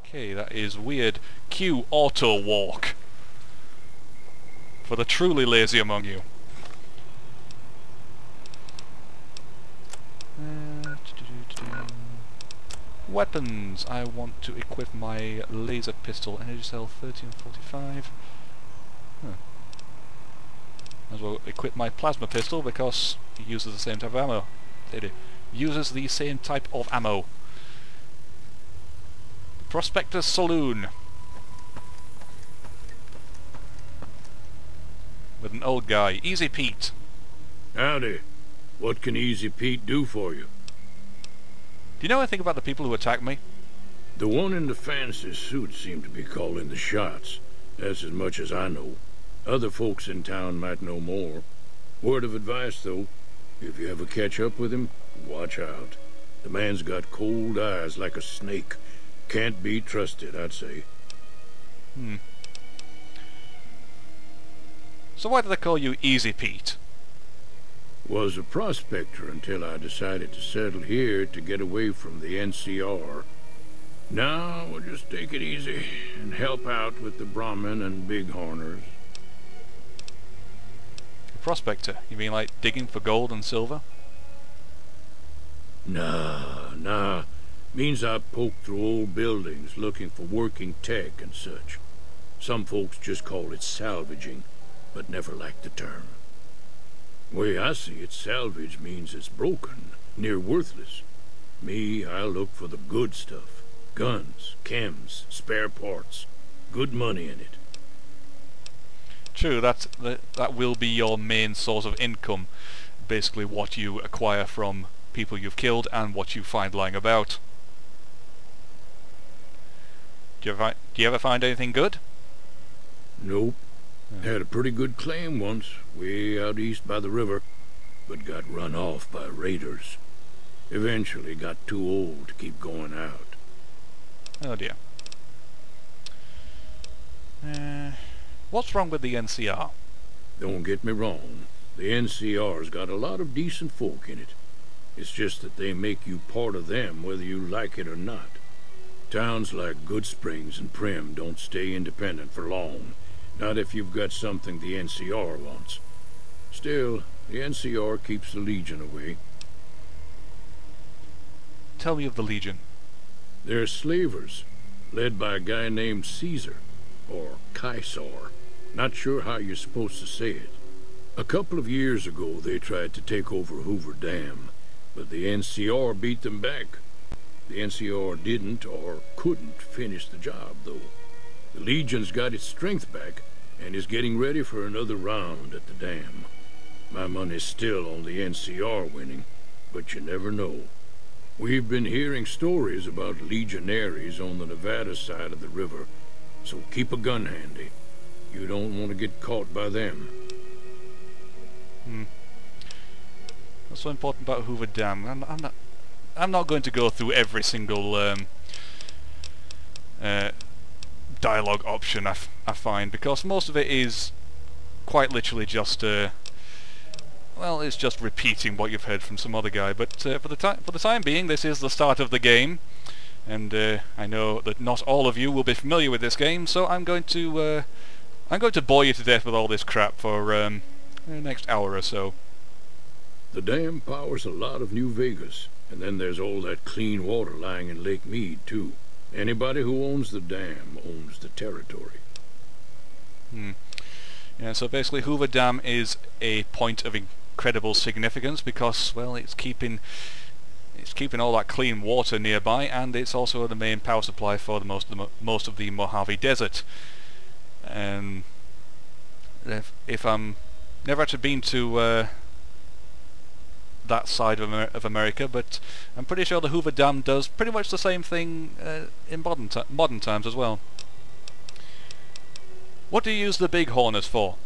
Okay, that is weird. Q auto walk. For the truly lazy among you. Weapons. I want to equip my laser pistol. Energy cell 1345. Huh. As well equip my plasma pistol because it uses the same type of ammo. It uses the same type of ammo. Prospector's Saloon. With an old guy. Easy Pete. Howdy. What can Easy Pete do for you? Do you know anything about the people who attacked me? The one in the fancy suit seemed to be calling the shots. That's as much as I know. Other folks in town might know more. Word of advice, though. If you ever catch up with him, watch out. The man's got cold eyes like a snake. Can't be trusted, I'd say. So why do they call you Easy Pete? Was a prospector until I decided to settle here to get away from the NCR. Now we'll just take it easy and help out with the Brahmin and Bighorners. A prospector? You mean like digging for gold and silver? Nah. Means I poke through old buildings looking for working tech and such. Some folks just call it salvaging, but never liked the term. Way I see it, salvage means it's broken, near worthless. Me, I look for the good stuff. Guns, chems, spare parts. Good money in it. True, that will be your main source of income. Basically what you acquire from people you've killed and what you find lying about. Do you ever find anything good? Nope. Had a pretty good claim once, way out east by the river, but got run off by raiders. Eventually got too old to keep going out. Oh dear. What's wrong with the NCR? Don't get me wrong, the NCR's got a lot of decent folk in it. It's just that they make you part of them whether you like it or not. Towns like Goodsprings and Prim don't stay independent for long. Not if you've got something the NCR wants. Still, the NCR keeps the Legion away. Tell me of the Legion. They're slavers, led by a guy named Caesar, or Caesar. Not sure how you're supposed to say it. A couple of years ago, they tried to take over Hoover Dam, but the NCR beat them back. The NCR didn't or couldn't finish the job, though. The Legion's got its strength back, and is getting ready for another round at the dam. My money's still on the NCR winning, but you never know. We've been hearing stories about legionaries on the Nevada side of the river, so keep a gun handy. You don't want to get caught by them. What's so important about Hoover Dam? I'm not going to go through every single dialogue option I find, because most of it is quite literally just well, it's just repeating what you've heard from some other guy. But for the time being, this is the start of the game, and I know that not all of you will be familiar with this game, so I'm going to bore you to death with all this crap for the next hour or so. The dam powers a lot of New Vegas, and then there's all that clean water lying in Lake Mead, too. Anybody who owns the dam owns the territory. Yeah, so basically Hoover Dam is a point of incredible significance because, well, it's keeping all that clean water nearby, and it's also the main power supply for the most of the Mojave Desert. If I'm never actually been to that side of America, but I'm pretty sure the Hoover Dam does pretty much the same thing in modern times as well. What do you use the Bighorners for?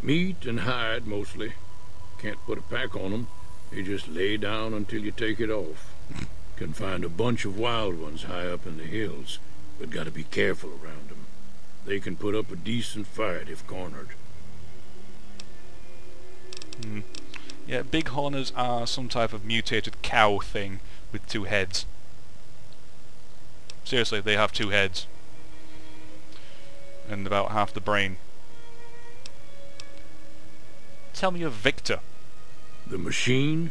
Meat and hide, mostly. Can't put a pack on them. They just lay down until you take it off. Can find a bunch of wild ones high up in the hills, but gotta be careful around them. They can put up a decent fight if cornered. Yeah, Bighorners are some type of mutated cow thing with two heads. Seriously, they have 2 heads. And about half the brain. Tell me of Victor. The machine?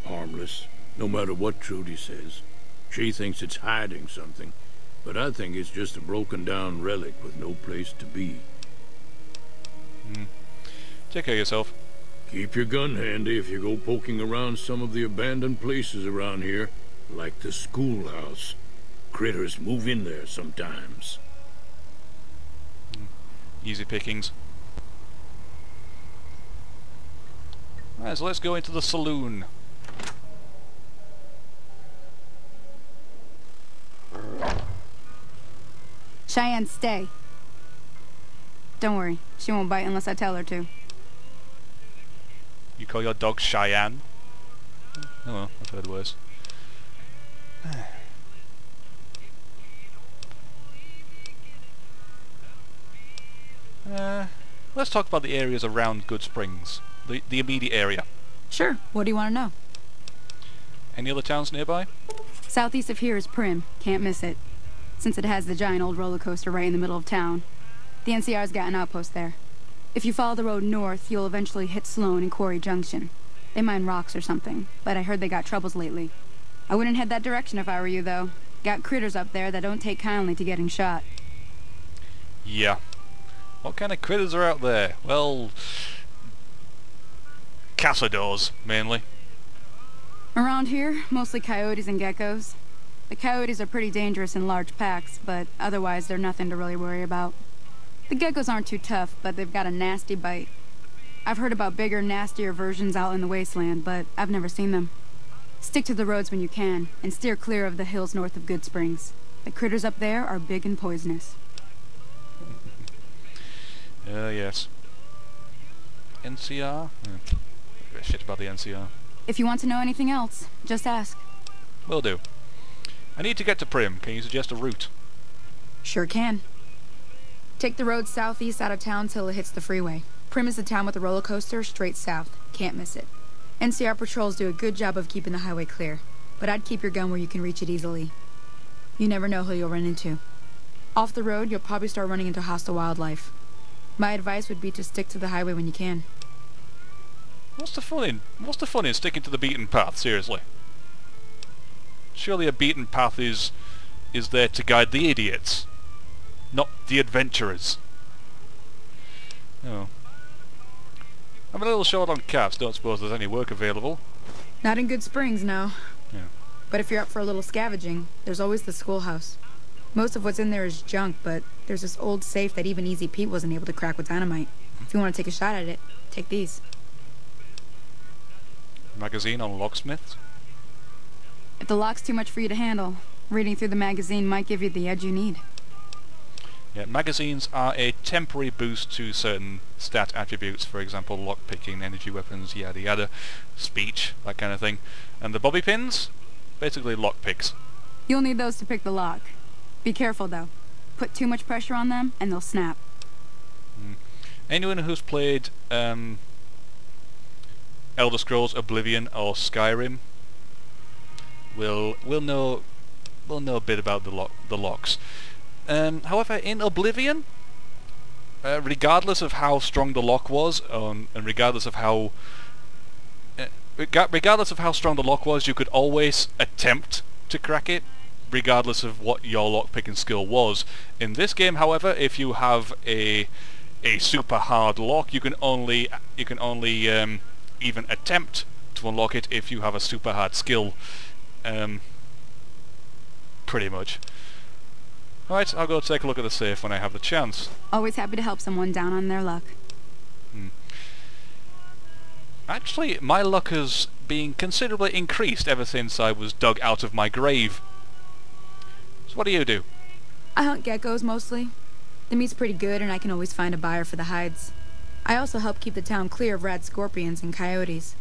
Harmless, no matter what Trudy says. She thinks it's hiding something, but I think it's just a broken down relic with no place to be. Take care of yourself. Keep your gun handy if you go poking around some of the abandoned places around here, like the schoolhouse. Critters move in there sometimes. Easy pickings. Alright, so let's go into the saloon. Cheyenne, stay. Don't worry, she won't bite unless I tell her to. You call your dog Cheyenne? Oh well, I've heard worse. Let's talk about the areas around Good Springs. The immediate area. Sure, what do you want to know? Any other towns nearby? Southeast of here is Prim, can't miss it. Since it has the giant old roller coaster right in the middle of town. The NCR's got an outpost there. If you follow the road north, you'll eventually hit Sloan and Quarry Junction. They mine rocks or something, but I heard they got troubles lately. I wouldn't head that direction if I were you, though. Got critters up there that don't take kindly to getting shot. Yeah. What kind of critters are out there? Well, cazadores, mainly. Around here, mostly coyotes and geckos. The coyotes are pretty dangerous in large packs, but otherwise they're nothing to really worry about. The geckos aren't too tough, but they've got a nasty bite. I've heard about bigger, nastier versions out in the wasteland, but I've never seen them. Stick to the roads when you can, and steer clear of the hills north of Good Springs. The critters up there are big and poisonous. Yes. NCR? Shit about the NCR. If you want to know anything else, just ask. Will do. I need to get to Prim. Can you suggest a route? Sure can. Take the road southeast out of town till it hits the freeway. Prim is the town with the roller coaster straight south. Can't miss it. NCR patrols do a good job of keeping the highway clear, but I'd keep your gun where you can reach it easily. You never know who you'll run into. Off the road, you'll probably start running into hostile wildlife. My advice would be to stick to the highway when you can. What's the fun in sticking to the beaten path, seriously? Surely a beaten path is there to guide the idiots, not the adventurers. Oh. I'm a little short on caps, don't suppose there's any work available. Not in Good Springs, no. Yeah. But if you're up for a little scavenging, there's always the schoolhouse. Most of what's in there is junk, but there's this old safe that even Easy Pete wasn't able to crack with dynamite. If you want to take a shot at it, take these. Magazine on locksmiths? If the lock's too much for you to handle, reading through the magazine might give you the edge you need. Yeah, magazines are a temporary boost to certain stat attributes, for example, lockpicking, energy weapons, yada yada, speech, that kind of thing. And the bobby pins? Basically lockpicks. You'll need those to pick the lock. Be careful, though. Put too much pressure on them, and they'll snap. Anyone who's played Elder Scrolls Oblivion or Skyrim will know a bit about the locks. However, in Oblivion, regardless of how strong the lock was, and regardless of how strong the lock was, you could always attempt to crack it, regardless of what your lockpicking skill was. In this game, however, if you have a super hard lock, you can only even attempt to unlock it if you have a super hard skill. Pretty much. Alright, I'll go take a look at the safe when I have the chance. Always happy to help someone down on their luck. Actually, my luck has been considerably increased ever since I was dug out of my grave. So what do you do? I hunt geckos mostly. The meat's pretty good and I can always find a buyer for the hides. I also help keep the town clear of rat scorpions and coyotes.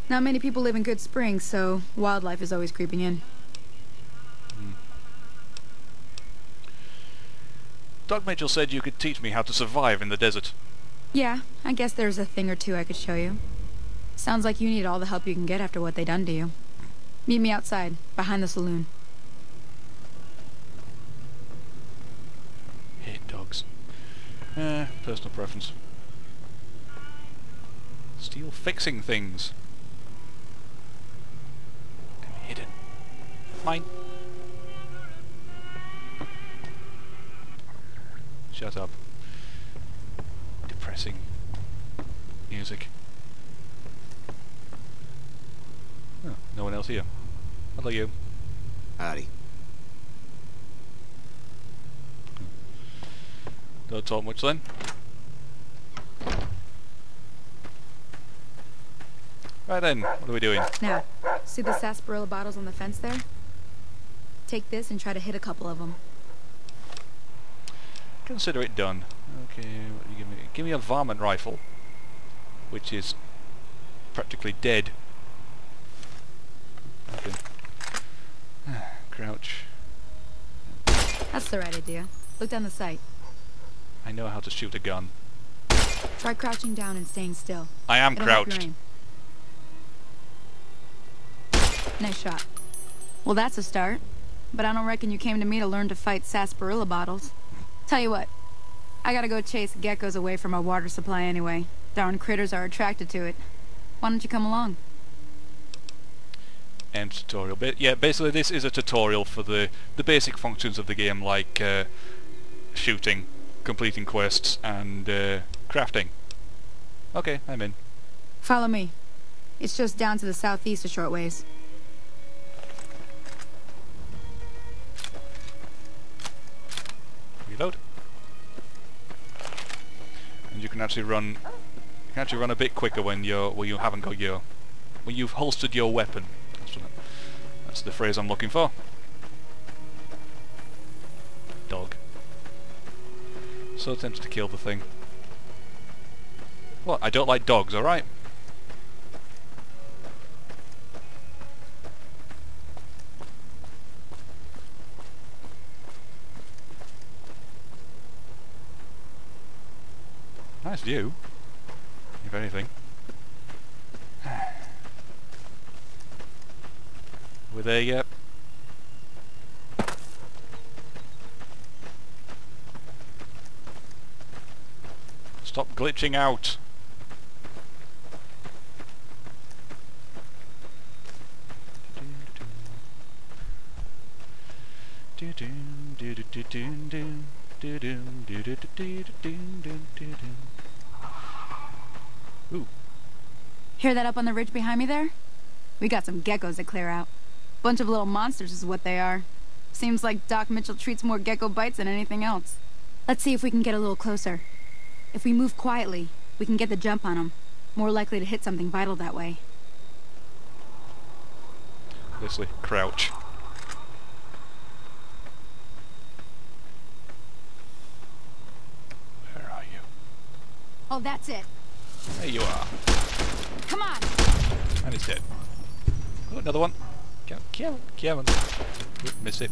Not many people live in Good Springs, so wildlife is always creeping in. Doc Mitchell said you could teach me how to survive in the desert. Yeah, I guess there's a thing or two I could show you. Sounds like you need all the help you can get after what they done to you. Meet me outside, behind the saloon. Personal preference. Steel fixing things. And hidden. Mine. Shut up. Depressing music. Oh, no one else here. Hello, you. Howdy. Don't talk much then. Right then, what are we doing? Now, see the sarsaparilla bottles on the fence there? Take this and try to hit a couple of them. Consider it done. Okay, what do you give me? Give me a varmint rifle, which is practically dead. Okay. Crouch. That's the right idea. Look down the sight. I know how to shoot a gun. Try crouching down and staying still. I am It'll help your crouched. aim. Nice shot. Well, that's a start. But I don't reckon you came to me to learn to fight sarsaparilla bottles. Tell you what, I gotta go chase geckos away from our water supply anyway. Darn critters are attracted to it. Why don't you come along? End tutorial. Yeah, basically this is a tutorial for the basic functions of the game, like shooting, completing quests, and crafting. Okay, I'm in. Follow me. It's just down to the southeast a short ways. Reload. And you can actually run. You can actually run a bit quicker when you haven't got your, when you've holstered your weapon. That's the phrase I'm looking for. Dog. So tempted to kill the thing. What? I don't like dogs, alright? Nice view, if anything. With a stop glitching out. Ooh. Hear that up on the ridge behind me there? We got some geckos to clear out. Bunch of little monsters is what they are. Seems like Doc Mitchell treats more gecko bites than anything else. Let's see if we can get a little closer. If we move quietly, we can get the jump on them. More likely to hit something vital that way. Basically, crouch. Where are you? Oh, that's it. There you are. Come on! And it's dead. Oh, another one. Come on. Oop, missed it.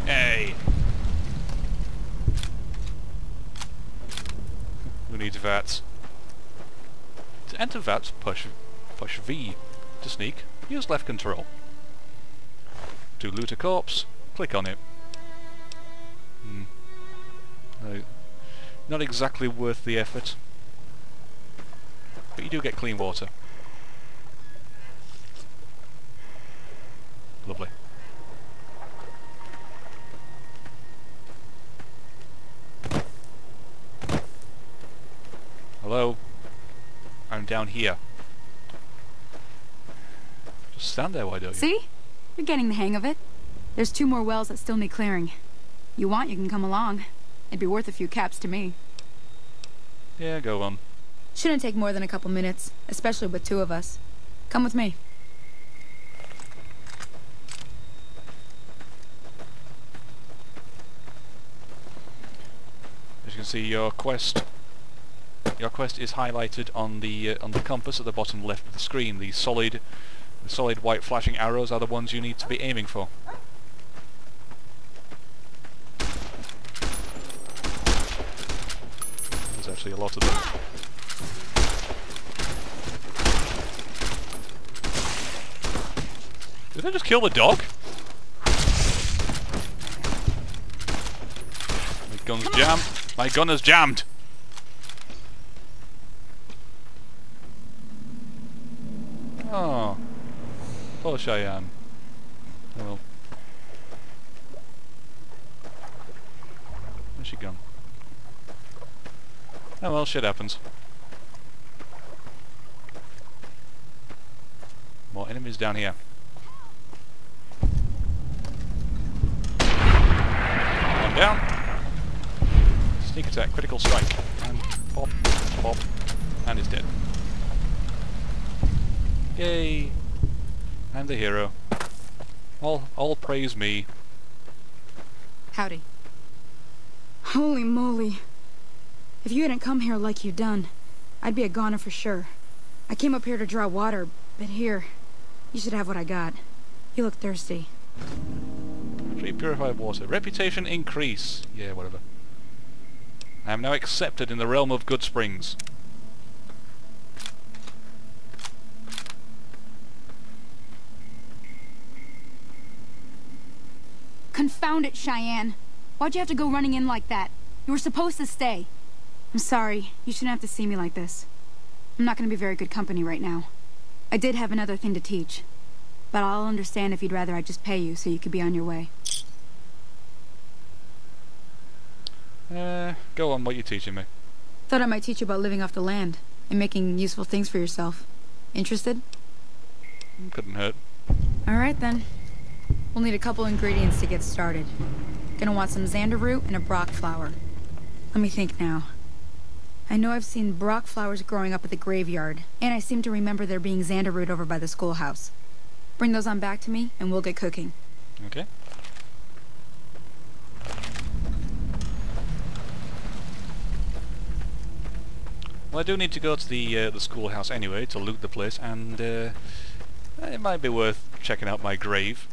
Hey! Who needs VATS? To enter VATS, push V. To sneak, use left control. To loot a corpse, click on it. Not exactly worth the effort. But you do get clean water. Lovely. Hello? I'm down here. Just stand there, why don't you? See? You're getting the hang of it. There's 2 more wells that still need clearing. You want, you can come along. It'd be worth a few caps to me. Yeah, go on. Shouldn't take more than a couple minutes, especially with 2 of us. Come with me. As you can see, your quest is highlighted on the compass at the bottom left of the screen. The solid white flashing arrows are the ones you need to be aiming for. There's actually a lot of them. Did I just kill the dog? gun's jammed. My gun is jammed. Oh. Poor Cheyenne. Oh well. Where's she gone? Oh well, shit happens. More enemies down here. One down. Sneak attack, critical strike. And pop, pop. And he's dead. Yay! I'm the hero. All praise me. Howdy. Holy moly. If you hadn't come here like you done, I'd be a goner for sure. I came up here to draw water, but here, you should have what I got. You look thirsty. Free purified water. Reputation increase. Yeah, whatever. I am now accepted in the realm of good springs. Confound it, Cheyenne. Why'd you have to go running in like that? You were supposed to stay. I'm sorry. You shouldn't have to see me like this. I'm not going to be very good company right now. I did have another thing to teach. But I'll understand if you'd rather I just pay you so you could be on your way. Go on, what you teaching me? Thought I might teach you about living off the land and making useful things for yourself. Interested? Couldn't hurt. Alright then. We'll need a couple ingredients to get started. Gonna want some xander root and a brock flower. Let me think now. I know I've seen brock flowers growing up at the graveyard, and I seem to remember there being xander root over by the schoolhouse. Bring those on back to me, and we'll get cooking. Okay. Well, I do need to go to the schoolhouse anyway to loot the place, and it might be worth checking out my grave.